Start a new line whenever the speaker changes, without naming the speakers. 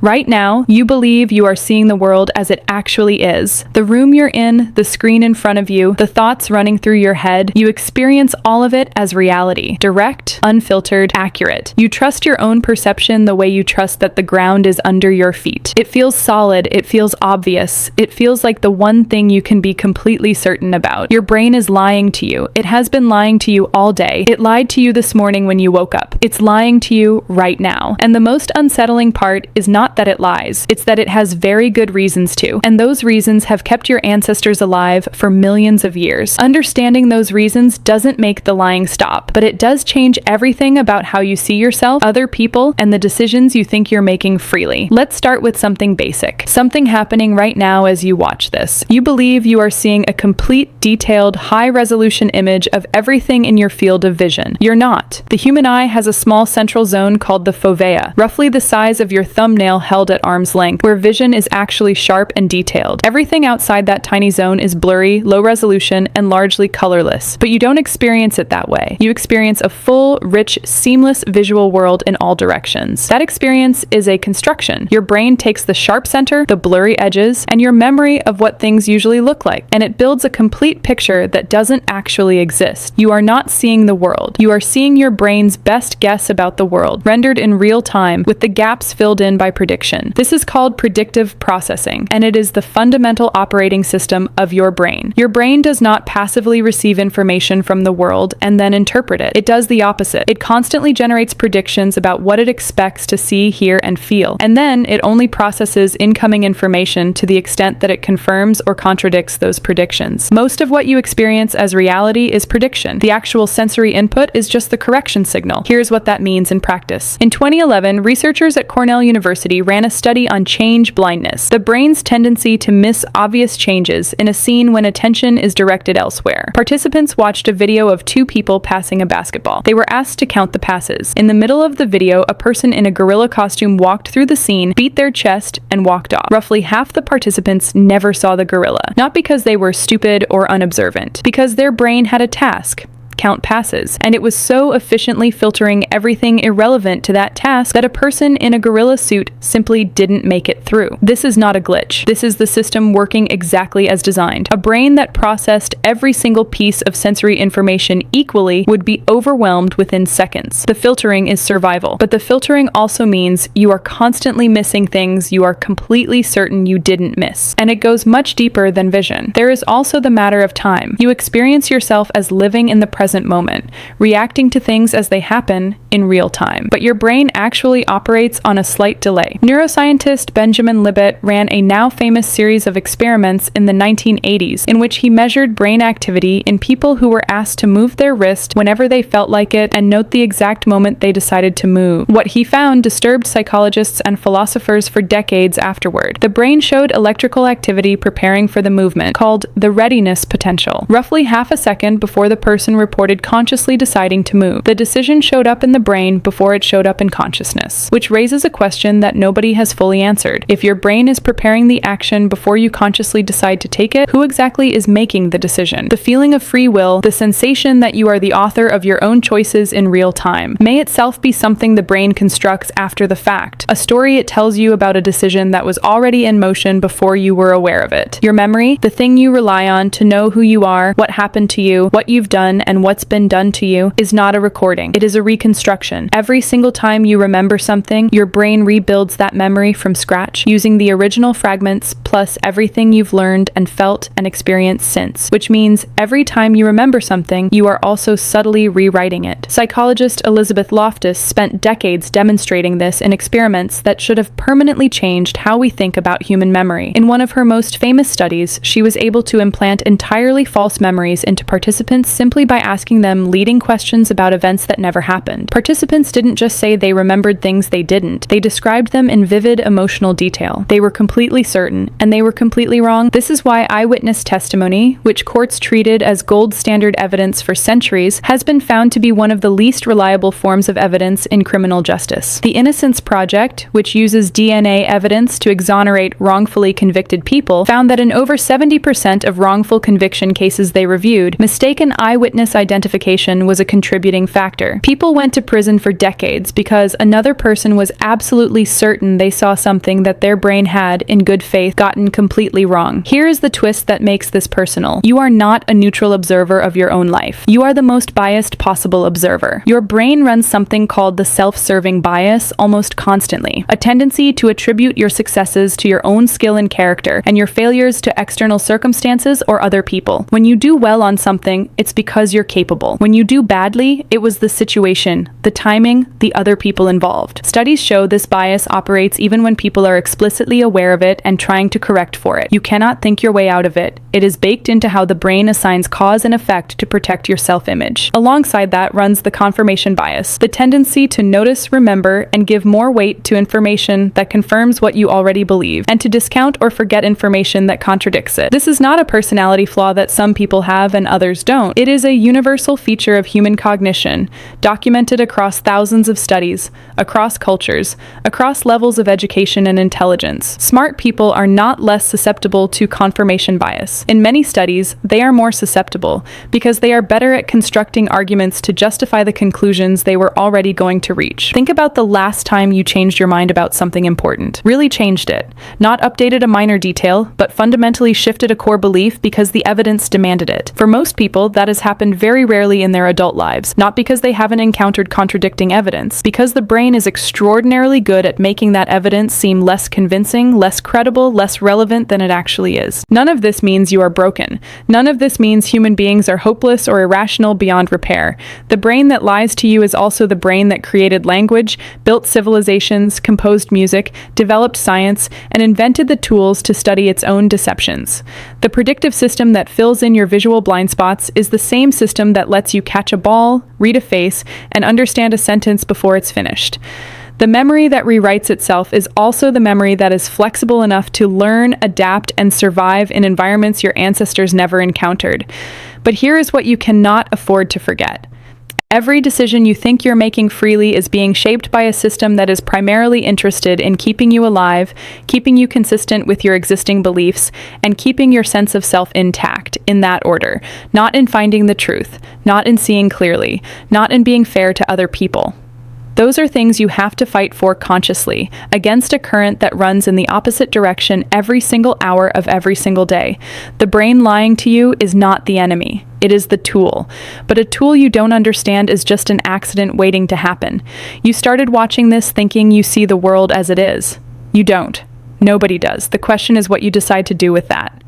Right now, you believe you are seeing the world as it actually is. The room you're in, the screen in front of you, the thoughts running through your head, you experience all of it as reality. Direct, unfiltered, accurate. You trust your own perception the way you trust that the ground is under your feet. It feels solid, it feels obvious, it feels like the one thing you can be completely certain about. Your brain is lying to you. It has been lying to you all day. It lied to you this morning when you woke up. It's lying to you right now. And the most unsettling part is not that it lies, it's that it has very good reasons to. And those reasons have kept your ancestors alive for millions of years. Understanding those reasons doesn't make the lying stop, but it does change everything about how you see yourself, other people, and the decisions you think you're making freely. Let's start with something basic. Something happening right now as you watch this. You believe you are seeing a complete, detailed, high-resolution image of everything in your field of vision. You're not. The human eye has a small central zone called the fovea, roughly the size of your thumbnail held at arm's length, where vision is actually sharp and detailed. Everything outside that tiny zone is blurry, low resolution, and largely colorless. But you don't experience it that way. You experience a full, rich, seamless visual world in all directions. That experience is a construction. Your brain takes the sharp center, the blurry edges, and your memory of what things usually look like, and it builds a complete picture that doesn't actually exist. You are not seeing the world. You are seeing your brain's best guess about the world, rendered in real time, with the gaps filled in by prediction. This is called predictive processing, and it is the fundamental operating system of your brain. Your brain does not passively receive information from the world and then interpret it. It does the opposite. It constantly generates predictions about what it expects to see, hear, and feel, and then it only processes incoming information to the extent that it confirms or contradicts those predictions. Most of what you experience as reality is prediction. The actual sensory input is just the correction signal. Here's what that means in practice. In 2011, researchers at Cornell University ran a study on change blindness, the brain's tendency to miss obvious changes in a scene when attention is directed elsewhere. Participants watched a video of two people passing a basketball. They were asked to count the passes. In the middle of the video, a person in a gorilla costume walked through the scene, beat their chest, and walked off. Roughly half the participants never saw the gorilla, not because they were stupid or unobservant, because their brain had a task: count passes, and it was so efficiently filtering everything irrelevant to that task that a person in a gorilla suit simply didn't make it through. This is not a glitch. This is the system working exactly as designed. A brain that processed every single piece of sensory information equally would be overwhelmed within seconds. The filtering is survival, but the filtering also means you are constantly missing things you are completely certain you didn't miss, and it goes much deeper than vision. There is also the matter of time. You experience yourself as living in the present moment, reacting to things as they happen in real time. But your brain actually operates on a slight delay. Neuroscientist Benjamin Libet ran a now famous series of experiments in the 1980s in which he measured brain activity in people who were asked to move their wrist whenever they felt like it and note the exact moment they decided to move. What he found disturbed psychologists and philosophers for decades afterward. The brain showed electrical activity preparing for the movement, called the readiness potential, roughly half a second before the person reported consciously deciding to move. The decision showed up in the brain before it showed up in consciousness, which raises a question that nobody has fully answered. If your brain is preparing the action before you consciously decide to take it, who exactly is making the decision? The feeling of free will, the sensation that you are the author of your own choices in real time, may itself be something the brain constructs after the fact, a story it tells you about a decision that was already in motion before you were aware of it. Your memory, the thing you rely on to know who you are, what happened to you, what you've done, and what's been done to you, is not a recording. It is a reconstruction. Every single time you remember something, your brain rebuilds that memory from scratch, using the original fragments plus everything you've learned and felt and experienced since, which means every time you remember something, you are also subtly rewriting it. Psychologist Elizabeth Loftus spent decades demonstrating this in experiments that should have permanently changed how we think about human memory. In one of her most famous studies, she was able to implant entirely false memories into participants simply by asking them leading questions about events that never happened. Participants didn't just say they remembered things they didn't. They described them in vivid emotional detail. They were completely certain, and they were completely wrong? This is why eyewitness testimony, which courts treated as gold standard evidence for centuries, has been found to be one of the least reliable forms of evidence in criminal justice. The Innocence Project, which uses DNA evidence to exonerate wrongfully convicted people, found that in over 70% of wrongful conviction cases they reviewed, mistaken eyewitness identification was a contributing factor. People went to prison for decades because another person was absolutely certain they saw something that their brain had, in good faith, gotten completely wrong. Here is the twist that makes this personal. You are not a neutral observer of your own life. You are the most biased possible observer. Your brain runs something called the self-serving bias almost constantly, a tendency to attribute your successes to your own skill and character, and your failures to external circumstances or other people. When you do well on something, it's because you're capable. When you do badly, it was the situation, the timing, the other people involved. Studies show this bias operates even when people are explicitly aware of it and trying to correct for it. You cannot think your way out of it. It is baked into how the brain assigns cause and effect to protect your self-image. Alongside that runs the confirmation bias, the tendency to notice, remember, and give more weight to information that confirms what you already believe, and to discount or forget information that contradicts it. This is not a personality flaw that some people have and others don't. It is a universal feature of human cognition, documented across thousands of studies, across cultures, across levels of education and intelligence. Smart people are not less susceptible to confirmation bias. In many studies, they are more susceptible because they are better at constructing arguments to justify the conclusions they were already going to reach. Think about the last time you changed your mind about something important. Really changed it. Not updated a minor detail, but fundamentally shifted a core belief because the evidence demanded it. For most people, that has happened very rarely in their adult lives, not because they haven't encountered contradicting evidence, because the brain is extraordinarily good at making that evidence seem less convincing, less credible, less relevant than it actually is. None of this means you are broken. None of this means human beings are hopeless or irrational beyond repair. The brain that lies to you is also the brain that created language, built civilizations, composed music, developed science, and invented the tools to study its own deceptions. The predictive system that fills in your visual blind spots is the same system that lets you catch a ball, read a face, and understand a sentence before it's finished. The memory that rewrites itself is also the memory that is flexible enough to learn, adapt, and survive in environments your ancestors never encountered. But here is what you cannot afford to forget. Every decision you think you're making freely is being shaped by a system that is primarily interested in keeping you alive, keeping you consistent with your existing beliefs, and keeping your sense of self intact, in that order. Not in finding the truth, not in seeing clearly, not in being fair to other people. Those are things you have to fight for consciously, against a current that runs in the opposite direction every single hour of every single day. The brain lying to you is not the enemy. It is the tool. But a tool you don't understand is just an accident waiting to happen. You started watching this thinking you see the world as it is. You don't. Nobody does. The question is what you decide to do with that.